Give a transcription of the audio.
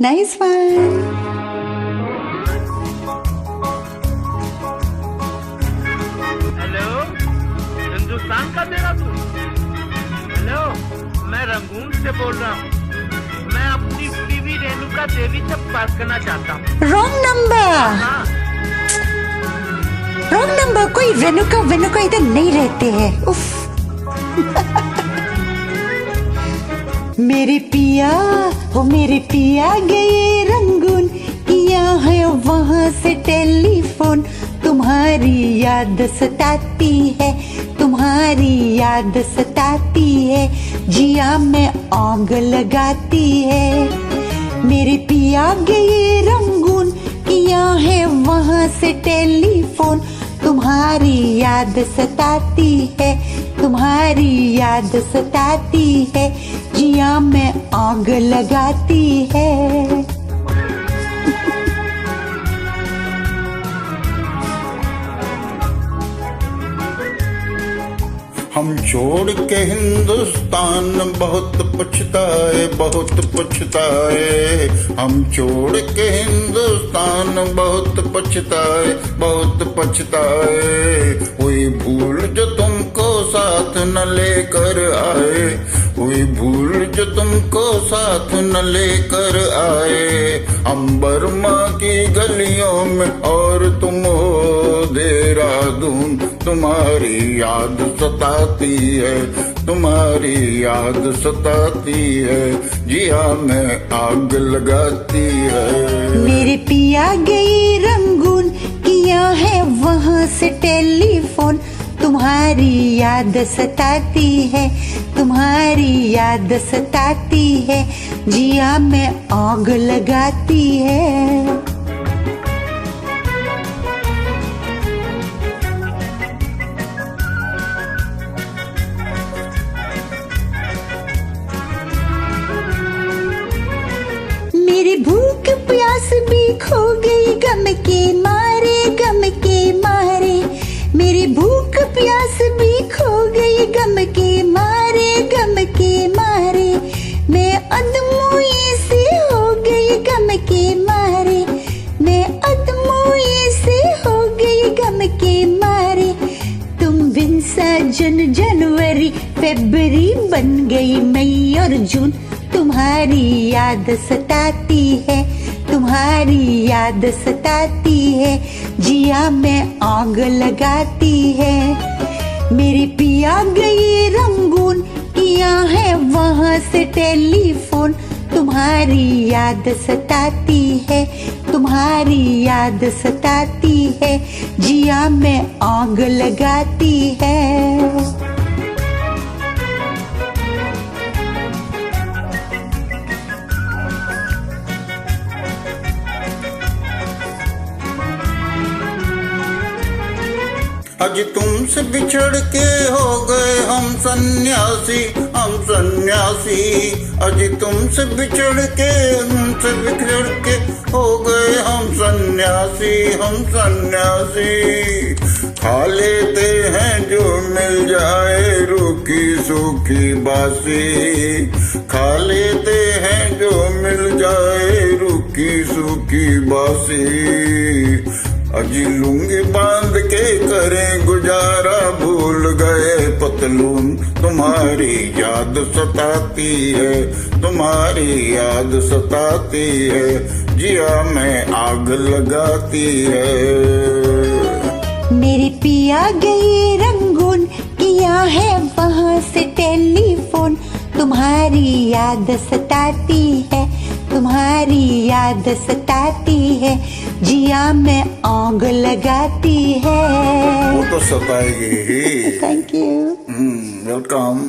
Nice one. Hello, Hindustan का तेरा तू? हेलो, मैं रंगून से बोल रहा हूँ। मैं अपनी बीवी रेणुका देवी से बात करना चाहता हूँ। Wrong number. हाँ, Wrong number. कोई रेणुका इधर नहीं रहते हैं। उफ। मेरे पिया हो मेरे पिया गए रंगून, किया है वहाँ से टेलीफोन। तुम्हारी याद सताती है, तुम्हारी याद सताती है, जिया में आग लगाती है। मेरे पिया गए रंगून, किया है वहाँ से टेलीफोन। तुम्हारी याद सताती है, तुम्हारी याद सताती है, जिया में आग लगाती है। हम छोड़ के हिंदुस्तान बहुत पछताए, बहुत पछताए। हम छोड़ के हिंदुस्तान बहुत पछताए, बहुत पछताए। कोई भूल जो तुमको साथ न लेकर आए, कोई भूल जो तुमको साथ न लेकर आए। हम बर्मा की गलियों में और तुम हो देहरादून। तुम्हारी याद सताती है, तुम्हारी याद सताती है, जिया में आग लगाती है। मेरे पिया गई रंगून, किया है वहाँ से टेलीफोन। तुम्हारी याद सताती है, तुम्हारी याद सताती है, जिया में आग लगाती है। मेरी भूख प्यास भी खो गई गम के मारे, गम के मारे। मेरी भूख प्यास भी खो गई गम के मारे, गम के मारे। मैं अधमोई से हो गई गम के मारे, मैं अधमोई से हो गई गम के मारे। तुम बिन साजन जनवरी फरवरी बन गई मई और जून। तुम्हारी याद सताती है, तुम्हारी याद सताती है, जिया में आग लगाती है। मेरे पिया गए रंगून, किया है वहाँ से टेलीफोन। तुम्हारी याद सताती है, तुम्हारी याद सताती है, जिया में आग लगाती है। आज तुमसे बिछड़ के हो गए हम सन्यासी, हम सन्यासी। आज तुमसे बिछड़ के, हमसे बिछड़ के हो गए हम सन्यासी, हम सन्यासी। खा लेते हैं जो मिल जाए रूखी सूखी बासी। खा लेते हैं जो मिल जाए रूखी सूखी बासी। अजी लुंगी बांध के करें गुजारा, भूल गए पतलून। तुम्हारी याद सताती है, तुम्हारी याद सताती है, जिया में आग लगाती है। मेरे पिया गए रंगून, किया है वहाँ से टेलीफोन। तुम्हारी याद सताती है, तुम्हारी याद सताती है, जिया में आग लगाती है। वो तो सताएगी ही। Thank you. वेलकम।